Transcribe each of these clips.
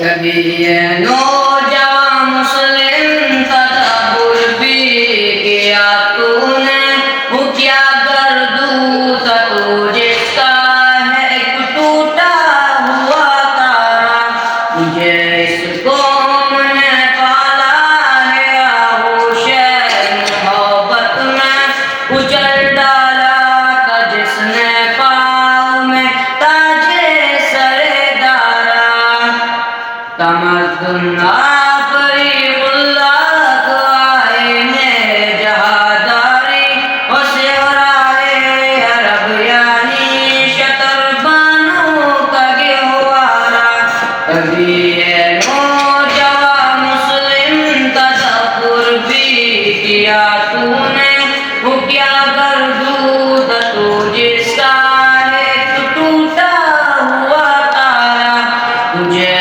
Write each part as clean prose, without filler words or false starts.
कभी ये नौजवान मुस्लिम तदब्बुर भी किया तूने, वो क्या कर दूँ तू जिसका है एक टूटा हुआ तारा। मुझे इस कौम ने पाला है आगोशे मोहब्बत में, उजल डाला था जिसने पाँव में ताजे सरेदारा। तमद्दुन आफरीगुल्लाह को आईने जहादारी, और सेहराए अरब यानी शतरबानों का गहवारा। कभी ये नौजवान मुस्लिम तदब्बुर भी किया तूने, वो क्या कर दूँ तू जिसका है एक टूटा हुआ तारा। तुझे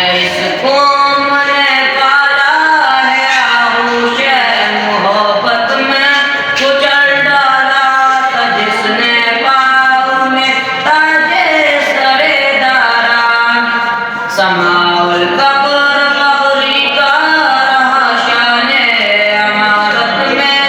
कौम ने पाला है आगोशे मोहब्बत में, कुचल डाला था जिसने पाँव में ताजे सरेदारा। समाउल कब्र कब्री का रहा शाने अमारत में,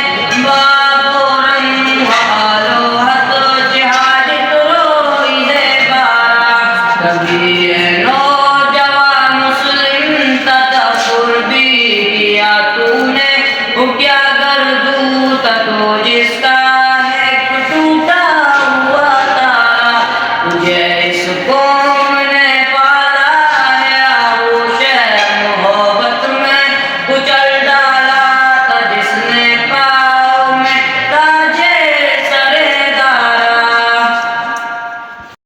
बाबो रंग हालो हत जिहाद तुरोई है बारा। कभी ये नौजवान मुस्लिम तदब्बुर भी किया तूने, वो क्या कर दूँ तू जिसका है एक टूटा हुआ तारा। तुझे इस कौम